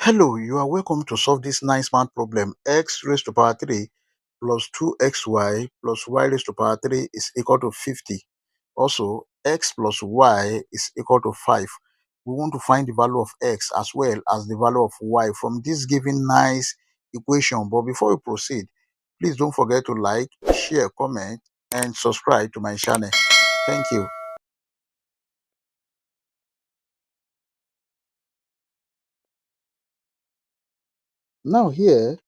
Hello, you are welcome to solve this nice math problem. X raised to power 3 plus 2xy plus y raised to power 3 is equal to 50. Also, x plus y is equal to 5. We want to find the value of x as well as the value of y from this given nice equation. But before we proceed, please don't forget to like, share, comment, and subscribe to my channel. Thank you. Now here,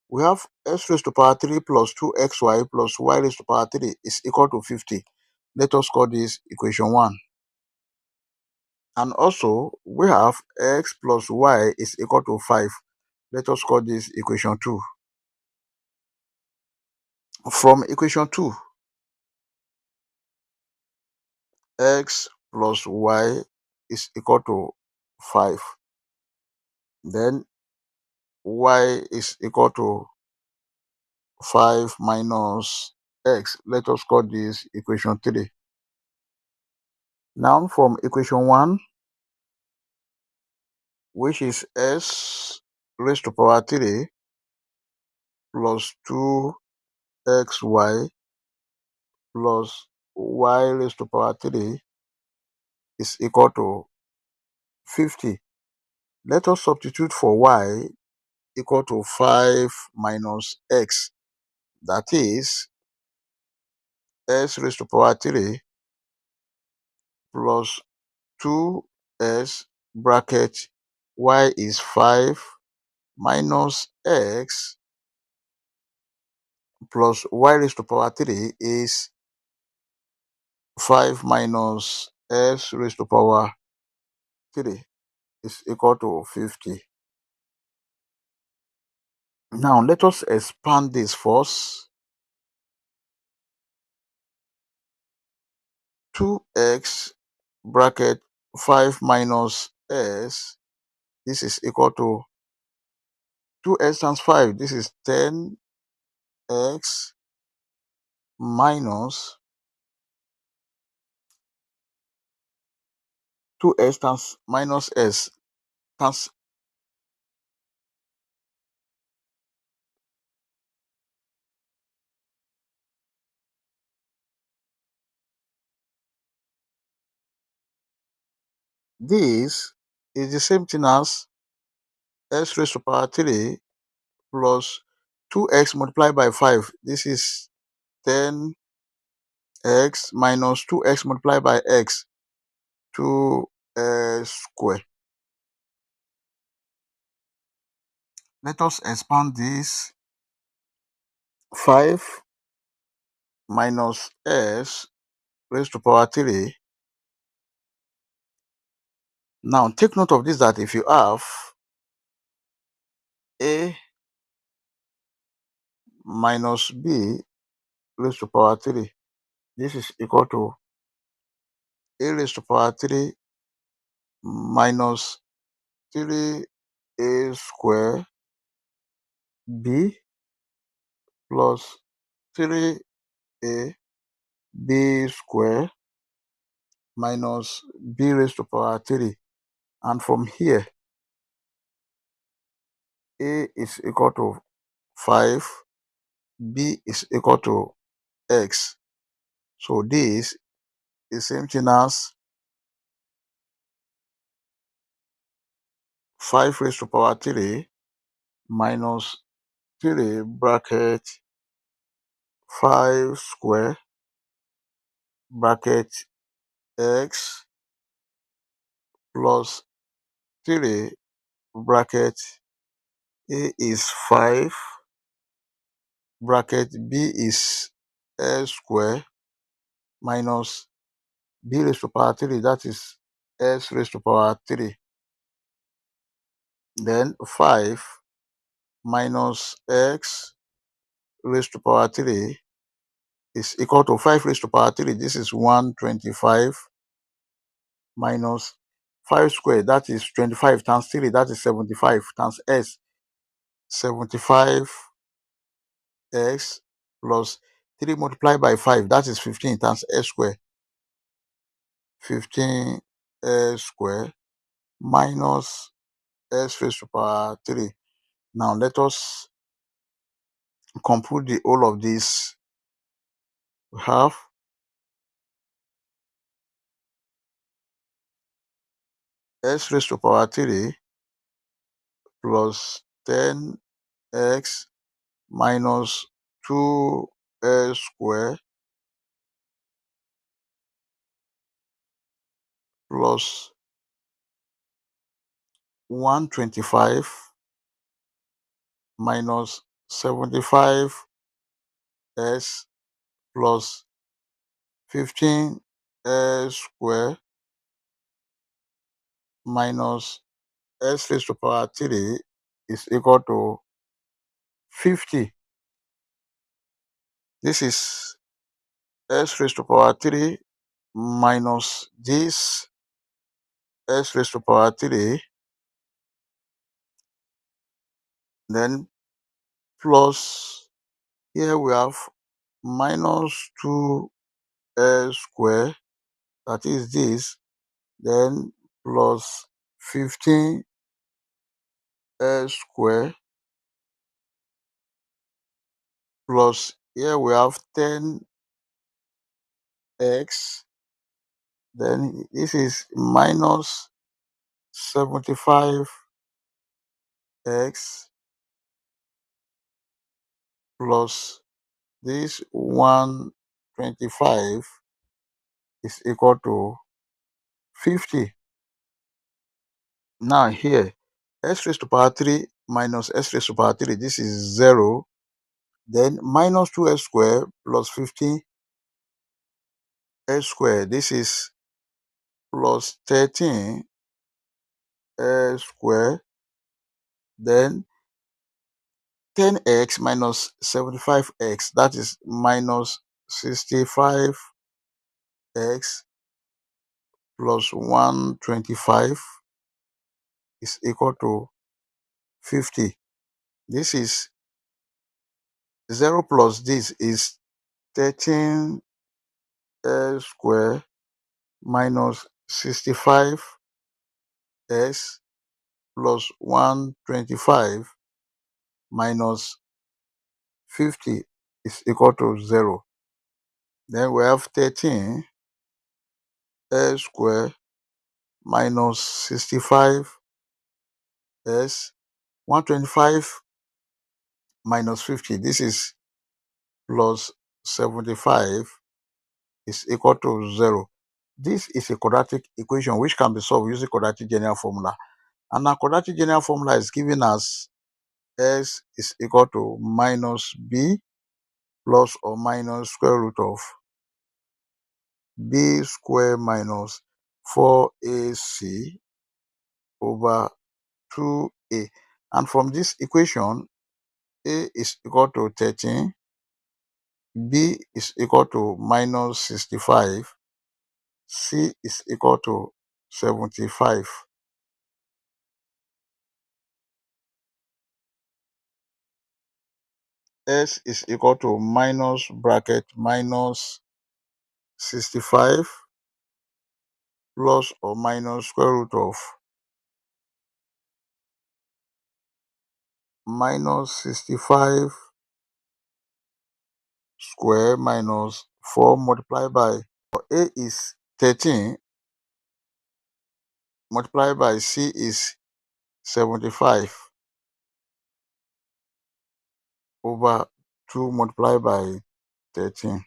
we have x raised to power 3 plus 2xy plus y raised to power 3 is equal to 50. Let us call this equation 1. And also, we have x plus y is equal to 5. Let us call this equation 2. From equation 2, x plus y is equal to 5. Then y is equal to 5 minus x. Let us call this equation 3. Now from equation 1, which is s raised to power 3 plus 2xy plus y raised to power 3 is equal to 50. Let us substitute for y equal to 5 minus x. That is s raised to power 3 plus 2s bracket y is 5 minus x plus y raised to power 3 is 5 minus s raised to power 3 is equal to 50. Now let us expand this first. 2x bracket 5 minus s, this is equal to 2s times 5, this is 10x minus 2s times minus s times this is the same thing as s raised to power 3 plus 2x multiplied by 5. This is 10x minus 2x multiplied by x, 2x square. Let us expand this. 5 minus s raised to power 3. Now take note of this, that if you have a minus b raised to power 3, this is equal to a raised to power 3 minus 3a square b plus 3a b square minus b raised to power 3. And from here, a is equal to 5, b is equal to x. So this is the same thing as 5 raised to power 3 minus 3 bracket 5 square bracket x plus 3 bracket a is 5 bracket b is s square minus b raised to power 3, that is s raised to power 3. Then 5 minus x raised to power 3 is equal to 5 raised to power 3. This is 125 minus 5 squared, that is 25 times 3, that is 75 times s, 75x plus 3 multiplied by 5, that is 15 times s square, 15 s square minus s raised to power 3. Now let us compute the whole of this. We have s raised to power 3 plus 10x minus 2s square plus 125 minus 75s plus 15s square minus s raised to power 3 is equal to 50. This is s raised to power 3 minus this s raised to power 3, then plus here we have minus 2s square, that is this, then plus 15s square, plus here we have 10x, then this is minus 75x plus this 125 is equal to 50. Now here, s raised to power 3 minus s raised to power 3, this is 0. Then minus 2s square plus 15s square, this is plus 13s square. Then 10x minus 75x, that is minus 65x plus 125 is equal to 50. This is 0 plus this is 13s square minus 65s plus 125 minus 50 is equal to 0. Then we have 13s square minus 65s, 125 minus 50. This is plus 75 is equal to 0. This is a quadratic equation which can be solved using quadratic general formula. And our quadratic general formula is given as s is equal to minus b plus or minus square root of b square minus 4ac over 2a. And from this equation, a is equal to 13, b is equal to minus 65, c is equal to 75. S is equal to minus bracket minus 65 plus or minus square root of minus 65 square minus 4 multiplied by a is 13 multiplied by c is 75 over 2 multiplied by 13.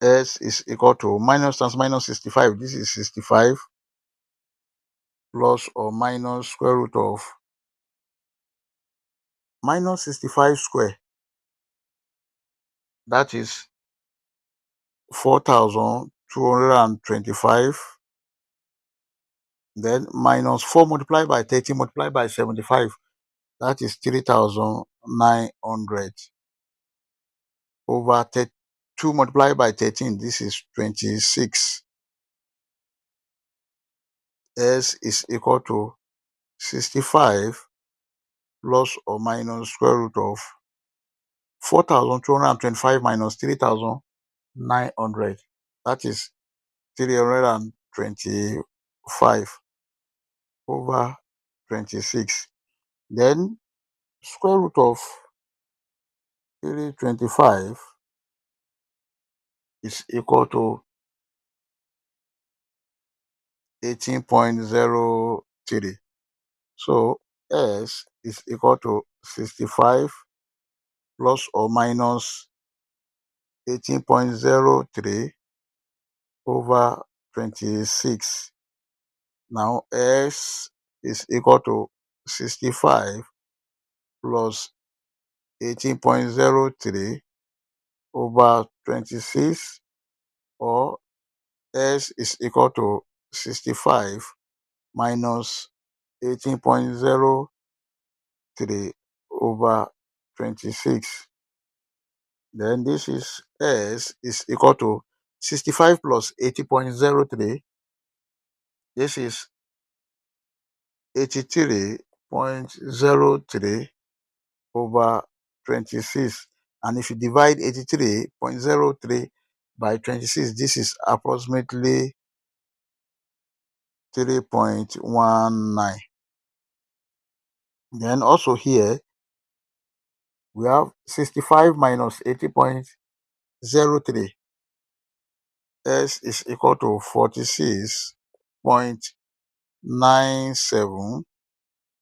S is equal to minus times minus 65. This is 65 plus or minus square root of minus 65 square. That is 4,225. Then minus 4 multiplied by 13 multiplied by 75. That is 3,900 over 2 multiplied by 13. This is 26. S is equal to 65 plus or minus square root of 4,225 minus 3,900. That is 325 over 26. Then square root of 325 is equal to 18.03. So S is equal to 65 plus or minus 18.03 over 26. Now S is equal to 65 plus 18.03 over 26, or S is equal to 65 minus 18.03 over 26. Then this is S is equal to 65 plus 80.03. This is 83.03 over 26. And if you divide 83.03 by 26, this is approximately 3.19. Then also here, we have 65 minus 80.03. S is equal to 46.97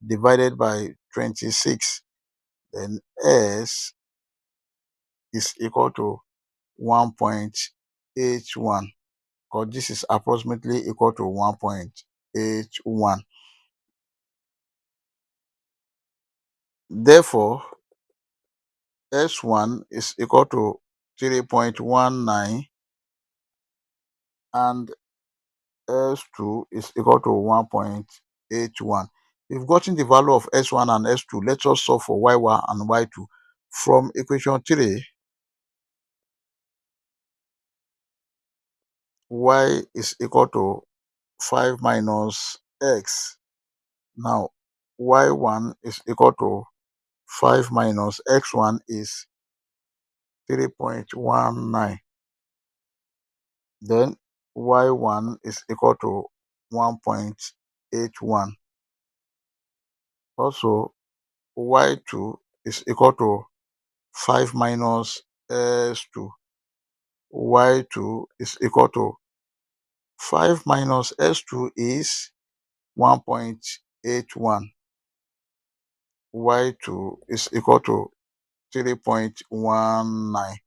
divided by 26. Then S is equal to 1.81, because this is approximately equal to 1.81. Therefore, S1 is equal to 3.19 and S2 is equal to 1.81. We've gotten the value of S1 and S2. Let us solve for Y1 and Y2. From equation 3, Y is equal to 5 minus X. Now, Y1 is equal to 5 minus X1 is 3.19. Then Y1 is equal to 1.81. Also, Y2 is equal to 5 minus S2. Y2 is equal to 5 minus S2 is 1.81. Y2 is equal to 3.19.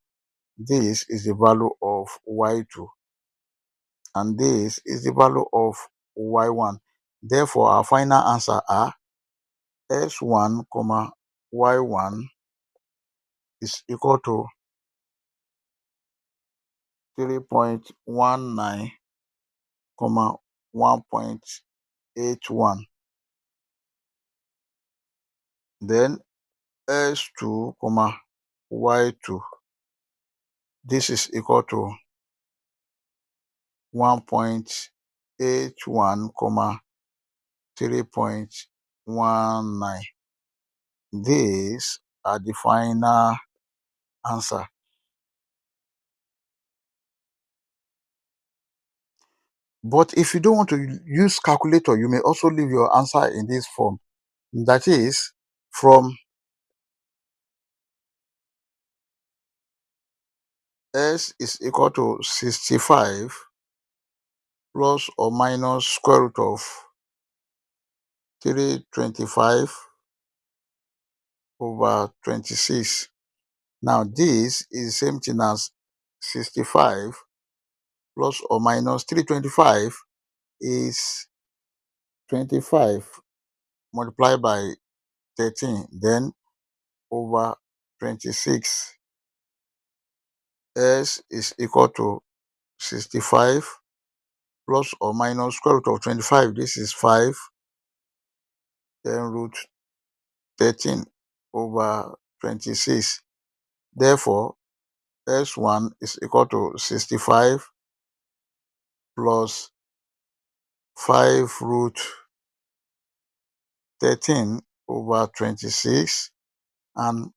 This is the value of Y2. And this is the value of Y1. Therefore, our final answer are S1, Y1 is equal to 3.19, 1.81. Then S2, Y2. This is equal to 1.81, 3.19. These are the final answer. But if you don't want to use calculator, you may also leave your answer in this form. That is, from S is equal to 65 plus or minus square root of 325 over 26. Now this is the same thing as 65 plus or minus 325 is 25 multiplied by 13, then over 26. S is equal to 65 plus or minus square root of 25. This is 5, then root 13 over 26. Therefore, S1 is equal to 65 plus 5 root 13 over 26, and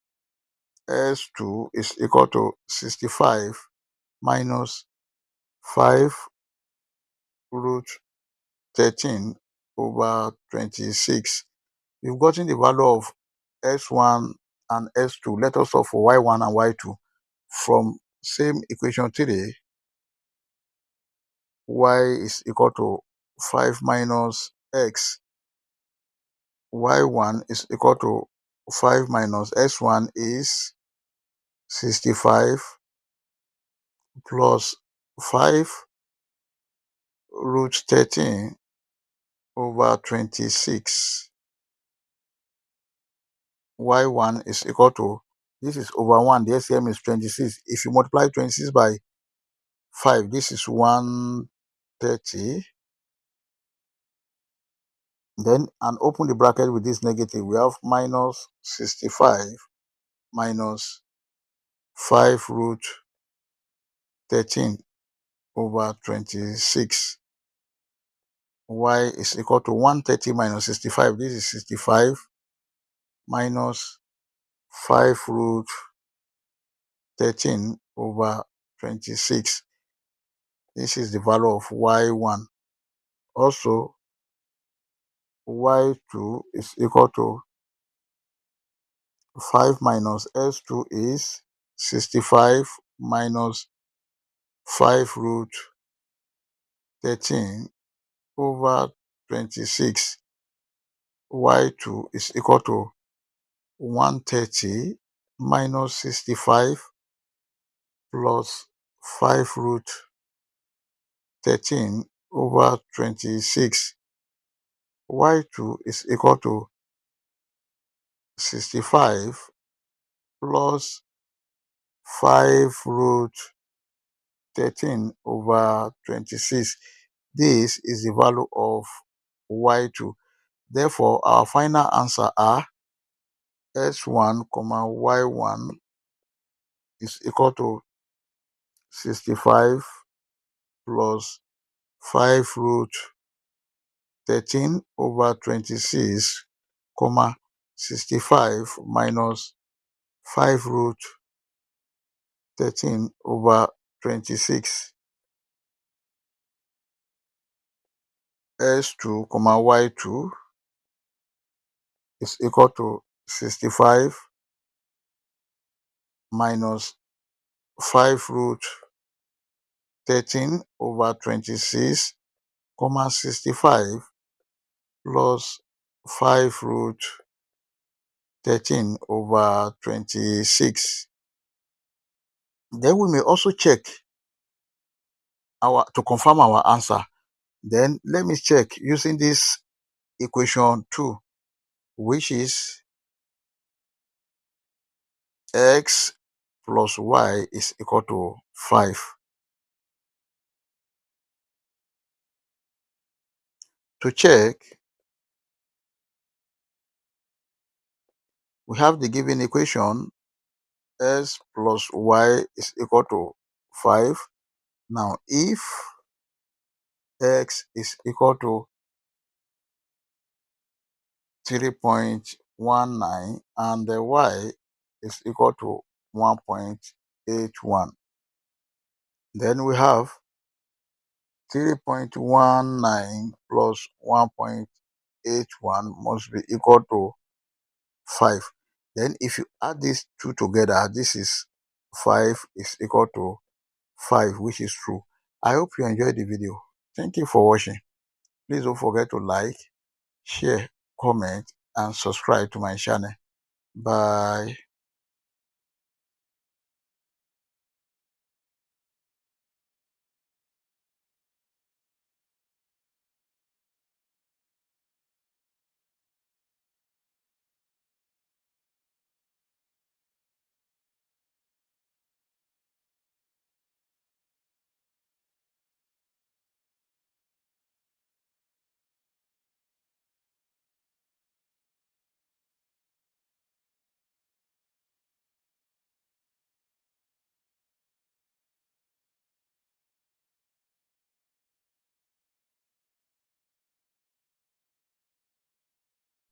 S2 is equal to 65 minus 5 root 13 over 26. We've gotten the value of x1 and x2. Let us solve for y1 and y2. From same equation 3, y is equal to 5 minus x. Y1 is equal to 5 minus x1 is 65 plus 5 root 13 over 26. Y1 is equal to, this is over 1, the LCM is 26. If you multiply 26 by 5, this is 130. Then, and open the bracket with this negative, we have minus 65 minus 5 root 13 over 26. Y is equal to 130 minus 65. This is 65 minus 5 root 13 over 26. This is the value of y1. Also, y2 is equal to 5 minus s2 is 65 minus 5 root 13 over 26. Y2 is equal to 130 minus 65 plus 5 root 13 over 26. Y2 is equal to 65 plus 5 root 13 over 26. This is the value of y2. Therefore, our final answer are s1, y1 is equal to 65 plus 5 root 13 over 26, 65 minus 5 root 13 over 26. S2, y2 is equal to 65 minus 5 root 13 over 26, 65 plus 5 root 13 over 26. Then we may also check to confirm our answer. Then let me check using this equation 2, which is x plus y is equal to 5. To check, we have the given equation x plus y is equal to 5. Now, if x is equal to 3.19 and the y is equal to 1.81, then we have 3.19 plus 1.81 must be equal to 5. Then if you add these two together, this is 5 is equal to 5, which is true. I hope you enjoyed the video. Thank you for watching. Please don't forget to like, share, comment, and subscribe to my channel. Bye.